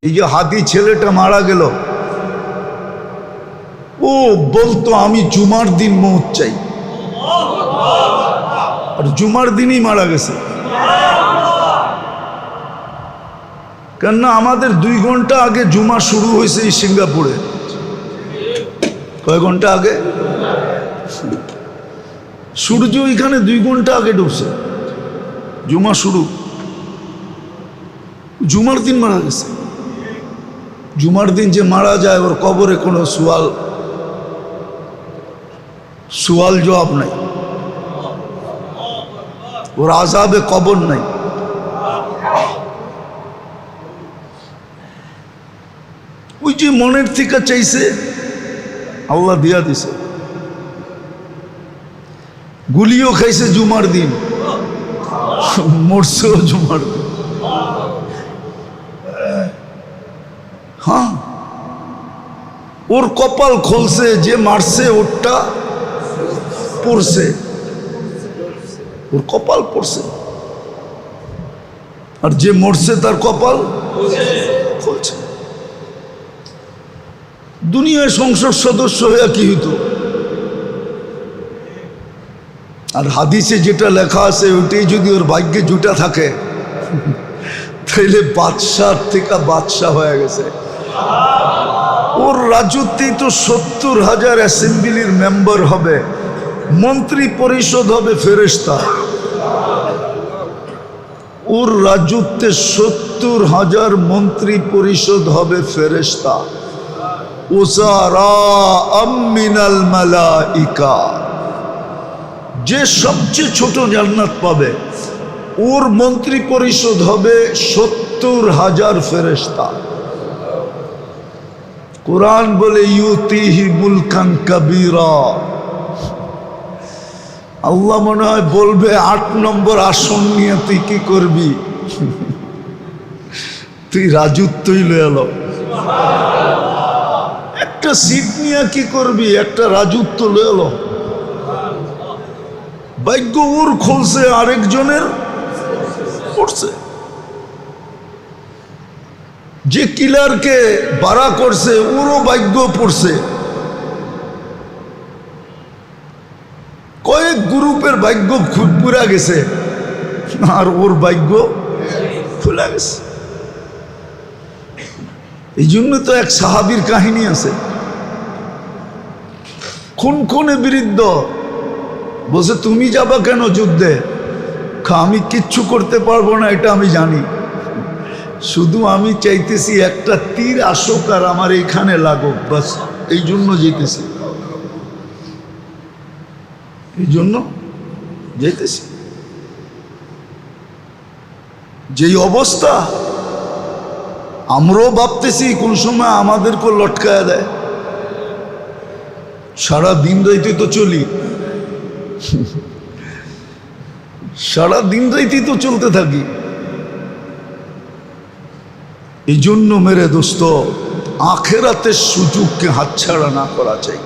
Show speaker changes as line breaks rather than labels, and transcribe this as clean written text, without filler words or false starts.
এই যে হাতি ছেলেটা মারা গেল, ও বলতো আমি জুমার দিন মৌত চাই, আর জুমার দিনই মারা গেছে। কেননা আমাদের 2 ঘন্টা আগে জুমা শুরু হয়েছে এই সিঙ্গাপুরে। কয় ঘন্টা আগে? সূর্য এখানে 2 ঘন্টা আগে ঢুকছে, জুমা শুরু। জুমার দিন মারা গেছে। জুমার দিন যে মারা যায় ওর কবরে কোনো সুয়াল জবাব নাই, ওর আযাবে কবর নাই। ওই যে মনের থেকে চাইছে আল্লাহ দিয়া দিছে। গুলিও খাইছে জুমার দিন, মরছেও জুমার দিন। হ্যাঁ, ওর কপাল খুলছে, যে মারছে ওরটা পড়ছে, ওর কপাল পড়ছে, আর যে মরছে তার কপাল খুলছে। দুনিয়ায় সংসদ সদস্য হয়ে কি হইতো? আর হাদিসে যেটা লেখা আছে ওইটাই যদি ওর ভাগ্যে জুটা থাকে তাইলে বাদশাহ থেকে বাদশাহ হয়ে গেছে। ওর রাজত্বেই তো 70,000 অ্যাসেম্বলির মেম্বার হবে, মন্ত্রী পরিষদ হবে ফেরেশতা। ওর রাজত্বে 70,000 মন্ত্রী পরিষদ হবে ফেরেশতা। উযারাআম মিনাল মালাইকা। যে সবচেয়ে ছোট জান্নাত পাবে ওর মন্ত্রী পরিষদ হবে 70,000 ফেরেশতা। কুরআন বলে ইউতিহি মুলকান কাবীরা। আল্লাহ মনে হয় বলবে 8 নম্বর আসন নিয়ে তুই কি করবি? তুই রাজত্বই লয়ে এলো। একটা সিট নিয়ে কি করবি? একটা রাজত্ব লয়ে এলো। ভাগ্য ওর খুলছে, আরেকজনের পড়ছে। যে কিলারকে বাড়া করছে ওরও ভাগ্য পড়ছে। কয়েক গ্রুপের ভাগ্য পুরা গেছে আর ওর ভাগ্য খুলে গেছে। এই জন্য তো এক সাহাবীর কাহিনী আছে, খুনে বিরুদ্ধ বলছে তুমি যাবা কেন যুদ্ধে? আমি কিচ্ছু করতে পারবো না এটা আমি জানি, শুধু আমি চাইতেছি একটা তীর আসুক আর আমার এইখানে লাগুক, বাস এই জন্য যেতেছি, এই জন্য যেতেছি। যেই অবস্থা আমরাও ভাবতেছি কোন সময় আমাদেরকে লটকায়া দেয়। সারা দিন রাইতে তো চলি, সারা দিন রাইতে তো চলতে থাকি। এই জন্য মেরে দোস্ত আখেরাতের সুযোগকে হাতছাড়া না করা চাই।